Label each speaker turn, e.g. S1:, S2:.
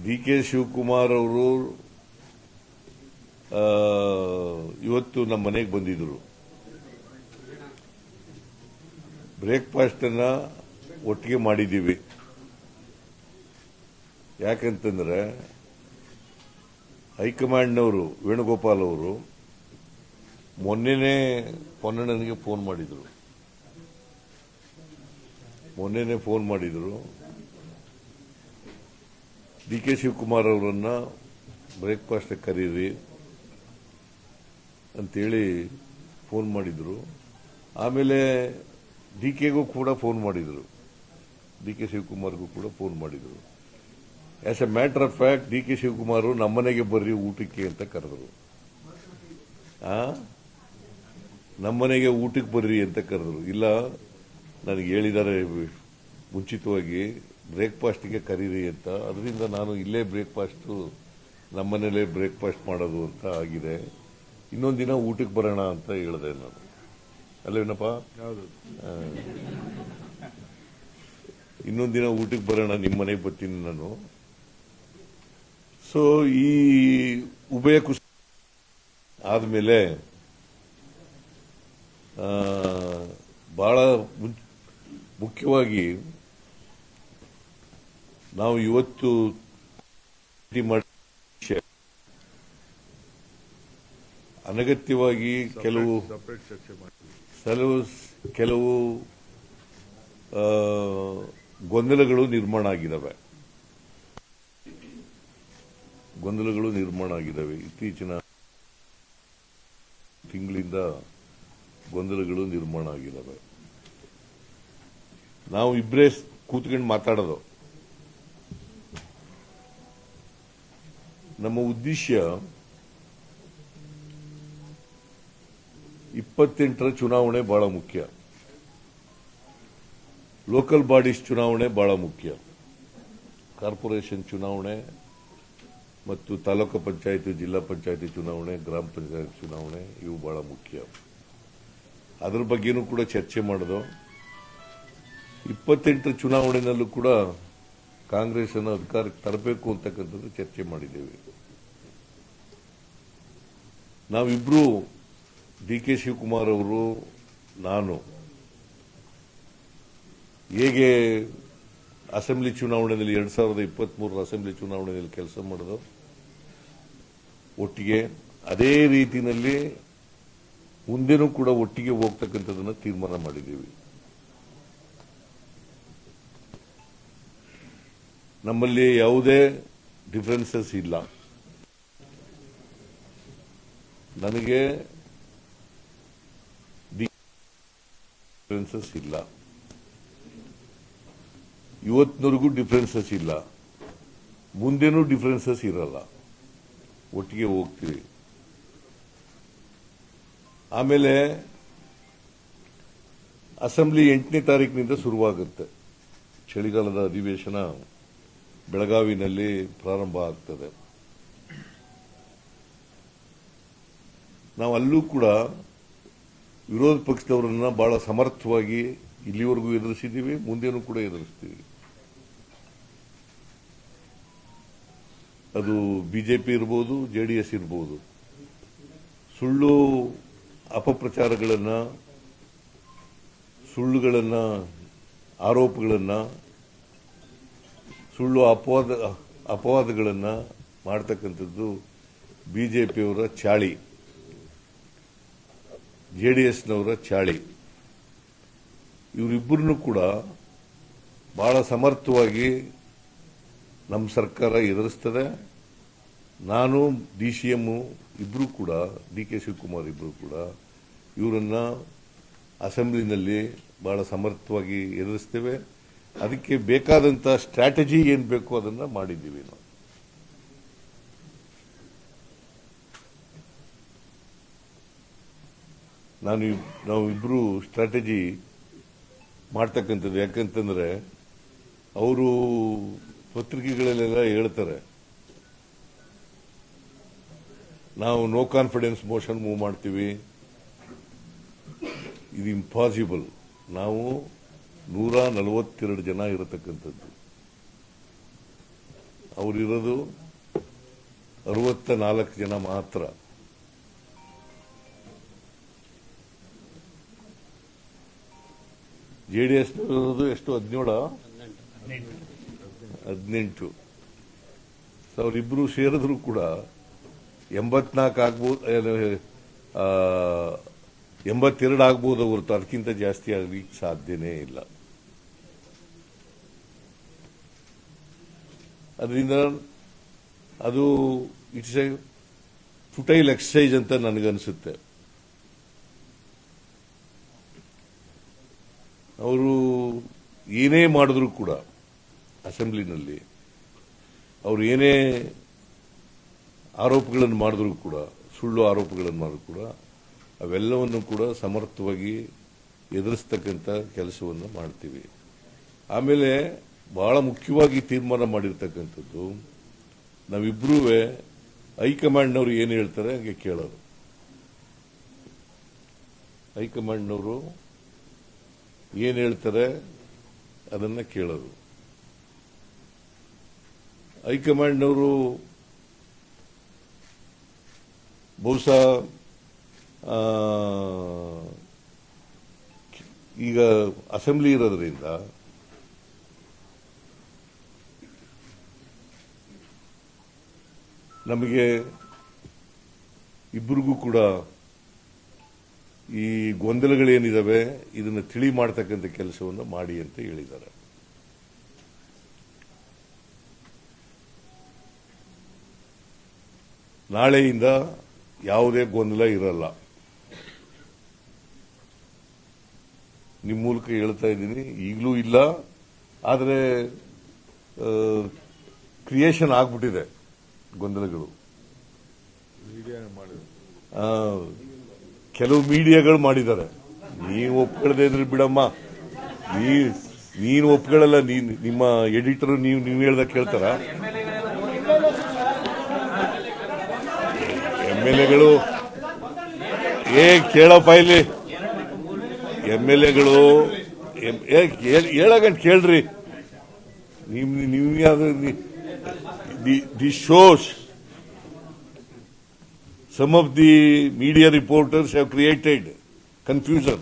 S1: D K Shivakumar ಅವರು ಇವತ್ತು ನಮ್ಮ ಮನೆಗೆ ಬಂದಿದ್ರು. ಬ್ರೇಕ್ಫಾಸ್ಟ್ ಅನ್ನ ಒಟ್ಟಿಗೆ ಮಾಡಿದ್ದೀವಿ. ಯಾಕಂತಂದ್ರೆ ಹೈಕಮಾಂಡ್ನವರು ವೇಣುಗೋಪಾಲ್ ಅವರು ಮೊನ್ನೆನೇ ಪೊನ್ನಣ್ಣನಿಗೆ ಫೋನ್ ಮಾಡಿದ್ರು. ಡಿ ಕೆ ಶಿವಕುಮಾರ್ ಅವರನ್ನ ಬ್ರೇಕ್ಫಾಸ್ಟ್ ಕರೀರಿ ಅಂತೇಳಿ ಫೋನ್ ಮಾಡಿದ್ರು. ಆಮೇಲೆ ಡಿ ಕೆಗೂ ಕೂಡ ಫೋನ್ ಮಾಡಿದ್ರು, ಡಿ ಕೆ ಶಿವಕುಮಾರ್ಗೂ ಕೂಡ ಫೋನ್ ಮಾಡಿದ್ರು. As A matter of fact D K Shivakumar ನಮ್ಮನೆಗೆ ಬರ್ರಿ ಊಟಕ್ಕೆ ಅಂತ ಕರೆದ್ರು. ನಮ್ಮನೆಗೆ ಊಟಕ್ಕೆ ಬರ್ರಿ ಅಂತ ಕರೆದ್ರು. ಇಲ್ಲ, ನನಗೆ ಹೇಳಿದ್ದಾರೆ ಮುಂಚಿತವಾಗಿ ಬ್ರೇಕ್ಫಾಸ್ಟ್ಗೆ ಕರೀರಿ ಅಂತ. ಅದರಿಂದ ನಾನು ಇಲ್ಲೇ ನಮ್ಮನೇಲೇ ಬ್ರೇಕ್ಫಾಸ್ಟ್ ಮಾಡೋದು ಅಂತ ಆಗಿದೆ. ಇನ್ನೊಂದು ದಿನ ಊಟಕ್ಕೆ ಬರೋಣ ಅಂತ ಹೇಳಿದೆ ನಾನು. ಅಲ್ಲೇನಪ್ಪ? ಇನ್ನೊಂದು ದಿನ ಊಟಕ್ಕೆ ಬರೋಣ, ನಿಮ್ಮ ಮನೆಗೆ ಬರ್ತೀನಿ ನಾನು. ಸೊ ಈ ಉಭಯ ಕುಸ್ತಿ ಆದ್ಮೇಲೆ ಬಹಳ ಮುಖ್ಯವಾಗಿ ನಾವು ಇವತ್ತು ಅನಗತ್ಯವಾಗಿ ಕೆಲವು ಗೊಂದಲಗಳು ನಿರ್ಮಾಣ ಆಗಿದ್ದಾವೆ. ಇತ್ತೀಚಿನ ತಿಂಗಳಿಂದ ಗೊಂದಲಗಳು ನಿರ್ಮಾಣ ಆಗಿದ್ದಾವೆ. ನಾವು ಇಬ್ಬರೇ ಕೂತ್ಕೊಂಡು ಮಾತಾಡೋದು. ನಮ್ಮ ಉದ್ದೇಶ 28ರ ಚುನಾವಣೆ ಬಹಳ ಮುಖ್ಯ. ಲೋಕಲ್ ಬಾಡೀಸ್ ಚುನಾವಣೆ ಬಹಳ ಮುಖ್ಯ. ಕಾರ್ಪೊರೇಷನ್ ಚುನಾವಣೆ ಮತ್ತು ತಾಲೂಕು ಪಂಚಾಯತಿ, ಜಿಲ್ಲಾ ಪಂಚಾಯತಿ ಚುನಾವಣೆ, ಗ್ರಾಮ ಪಂಚಾಯತ್ ಚುನಾವಣೆ ಇವು ಬಹಳ ಮುಖ್ಯ. ಅದರ ಬಗ್ಗೆನೂ ಕೂಡ ಚರ್ಚೆ ಮಾಡೋದು. 28ರ ಚುನಾವಣೆಯಲ್ಲೂ ಕೂಡ ಕಾಂಗ್ರೆಸ್ ಅನ್ನು ಅಧಿಕಾರಕ್ಕೆ ತರಬೇಕು ಅಂತಕ್ಕಂಥದ್ದು ಚರ್ಚೆ ಮಾಡಿದ್ದೇವೆ. ನಾವಿಬ್ರು, ಡಿ ಕೆ ಶಿವಕುಮಾರ್ ಅವರು, ನಾನು, ಹೇಗೆ ಅಸೆಂಬ್ಲಿ ಚುನಾವಣೆಯಲ್ಲಿ 2023 ಅಸೆಂಬ್ಲಿ ಚುನಾವಣೆಯಲ್ಲಿ ಕೆಲಸ ಮಾಡೋದು ಒಟ್ಟಿಗೆ, ಅದೇ ರೀತಿಯಲ್ಲಿ ಮುಂದೆನೂ ಕೂಡ ಒಟ್ಟಿಗೆ ಹೋಗ್ತಕ್ಕಂಥದ್ದನ್ನು ತೀರ್ಮಾನ ಮಾಡಿದ್ದೀವಿ. ನಮ್ಮಲ್ಲಿ ಯಾವುದೇ ಡಿಫರೆನ್ಸಸ್ ಇಲ್ಲ. ನನಗೆ ಡಿಫರೆನ್ಸಸ್ ಇಲ್ಲ, ಇವತ್ತಿನವರೆಗೂ ಡಿಫರೆನ್ಸಸ್ ಇಲ್ಲ, ಮುಂದೇನೂ ಡಿಫರೆನ್ಸಸ್ ಇರಲ್ಲ. ಒಟ್ಟಿಗೆ ಹೋಗ್ತೀವಿ. ಆಮೇಲೆ ಅಸೆಂಬ್ಲಿ 8ನೇ ತಾರೀಕಿನಿಂದ ಶುರುವಾಗುತ್ತೆ. ಚಳಿಗಾಲದ ಅಧಿವೇಶನ ಬೆಳಗಾವಿನಲ್ಲಿ ಪ್ರಾರಂಭ ಆಗ್ತದೆ. ನಾವು ಅಲ್ಲೂ ಕೂಡ ವಿರೋಧ ಪಕ್ಷದವರನ್ನ ಬಹಳ ಸಮರ್ಥವಾಗಿ ಇಲ್ಲಿವರೆಗೂ ಎದುರಿಸಿದ್ದೀವಿ, ಮುಂದೇನೂ ಕೂಡ ಎದುರಿಸ್ತೀವಿ. ಅದು ಬಿಜೆಪಿ ಇರ್ಬೋದು, ಜೆಡಿಎಸ್ ಇರ್ಬೋದು. ಸುಳ್ಳು ಸುಳ್ಳುಗಳನ್ನ, ಆರೋಪಗಳನ್ನ, ಸುಳ್ಳು ಅಪವಾದಗಳನ್ನ ಮಾಡ್ತಕ್ಕಂಥದ್ದು ಬಿಜೆಪಿಯವರ ಚಾಳಿ, ಜೆಡಿಎಸ್ನವರ ಚಾಳಿ. ಇವರಿಬ್ಬರನ್ನು ಕೂಡ ಬಹಳ ಸಮರ್ಥವಾಗಿ ನಮ್ಮ ಸರ್ಕಾರ ಎದುರಿಸ್ತದೆ. ನಾನು, ಡಿಸಿಎಂ ಇಬ್ರು ಕೂಡ, ಡಿ ಕೆ ಶಿವಕುಮಾರ್ ಇಬ್ರು ಕೂಡ ಇವರನ್ನ ಅಸೆಂಬ್ಲಿನಲ್ಲಿ ಬಹಳ ಸಮರ್ಥವಾಗಿ ಎದುರಿಸ್ತೇವೆ. ಅದಕ್ಕೆ ಬೇಕಾದಂತ ಸ್ಟ್ರಾಟಜಿ ಏನ್ ಬೇಕು ಅದನ್ನ ಮಾಡಿದ್ದೀವಿ ನಾವು. ನಾವಿಬ್ರು ಸ್ಟ್ರಾಟಜಿ ಮಾಡ್ತಕ್ಕಂಥದ್ದು. ಯಾಕಂತಂದ್ರೆ ಅವರು ಪತ್ರಿಕೆಗಳಲ್ಲೆಲ್ಲ ಹೇಳ್ತಾರೆ, ನಾವು ನೋ ಕಾನ್ಫಿಡೆನ್ಸ್ ಮೋಷನ್ ಮೂವ್ ಮಾಡ್ತೀವಿ. ಇದು ಇಂಪಾಸಿಬಲ್. ನಾವು 142 ಜನ ಇರತಕ್ಕಂಥದ್ದು. ಅವರಿರೋದು 64 ಜನ ಮಾತ್ರ. JDS ಇರೋದು ಎಷ್ಟು? 18. ಅವರಿಬ್ರು ಸೇರಿದ್ರು ಕೂಡ 84 ಆಗ್ಬೋದು, 82 ಆಗ್ಬೋದು ಹೊರತು ಅದಕ್ಕಿಂತ ಜಾಸ್ತಿ ಆಗಲಿಕ್ಕೆ ಸಾಧ್ಯನೇ ಇಲ್ಲ. ಅದರಿಂದ ಅದು ಇಟ್ಸ್ ಎ ಫುಟೈಲ್ ಎಕ್ಸರ್ಸೈಸ್ ಅಂತ ನನಗನ್ಸುತ್ತೆ. ಅವರು ಏನೇ ಮಾಡಿದ್ರು ಕೂಡ ಅಸೆಂಬ್ಲಿನಲ್ಲಿ, ಅವರು ಏನೇ ಆರೋಪಗಳನ್ನು ಮಾಡಿದ್ರು ಕೂಡ, ಸುಳ್ಳು ಆರೋಪಗಳನ್ನು ಮಾಡಿದ್ರು ಕೂಡ ಅವೆಲ್ಲವನ್ನು ಕೂಡ ಸಮರ್ಥವಾಗಿ ಎದುರಿಸ್ತಕ್ಕಂಥ ಕೆಲಸವನ್ನು ಮಾಡ್ತೀವಿ. ಆಮೇಲೆ ಬಹಳ ಮುಖ್ಯವಾಗಿ ತೀರ್ಮಾನ ಮಾಡಿರ್ತಕ್ಕಂಥದ್ದು, ನಾವಿಬ್ಬರೂ ಹೈಕಮಾಂಡ್ನವರು ಏನು ಹೇಳ್ತಾರೆ ಹಂಗೆ ಕೇಳೋದು. ಹೈಕಮಾಂಡ್ನವರು ಏನು ಹೇಳ್ತಾರೆ ಅದನ್ನ ಕೇಳೋದು. ಹೈಕಮಾಂಡ್ನವರು ಬಹುಶಃ ಈಗ ಅಸೆಂಬ್ಲಿ ಇರೋದ್ರಿಂದ ನಮಗೆ ಇಬ್ಬರಿಗೂ ಕೂಡ ಈ ಗೊಂದಲಗಳೇನಿದಾವೆ ಇದನ್ನು ತಿಳಿ ಮಾಡತಕ್ಕಂಥ ಕೆಲಸವನ್ನು ಮಾಡಿ ಅಂತ ಹೇಳಿದ್ದಾರೆ. ನಾಳೆಯಿಂದ ಯಾವುದೇ ಗೊಂದಲ ಇರಲ್ಲ. ನಿಮ್ಮ ಮೂಲಕ ಹೇಳ್ತಾ ಇದ್ದೀನಿ, ಈಗಲೂ ಇಲ್ಲ, ಆದರೆ ಕ್ರಿಯೇಷನ್ ಆಗ್ಬಿಟ್ಟಿದೆ ಗೊಂದಲಗಳು. ಕೆಲವು ಮೀಡಿಯಾಗಳು ಮಾಡಿದ್ದಾರೆ. ನೀವು ಒಪ್ಕೊಳ್ಳದೆ ಇದ್ರೆ ಬಿಡಮ್ಮ, ನೀನು ಒಪ್ಕೊಳ್ಳಲ್ಲ, ನಿಮ್ಮ ಎಡಿಟರ್ ನೀವು ಹೇಳ್ದಾಗ ಕೇಳ್ತಾರ? MLAಗಳು ಕೇಳಪ್ಪ ಇಲ್ಲಿ, MLAಗಳು ಹೇಳಗಂಟ ಕೇಳ್ರಿ. The shows some of the media reporters have created confusion.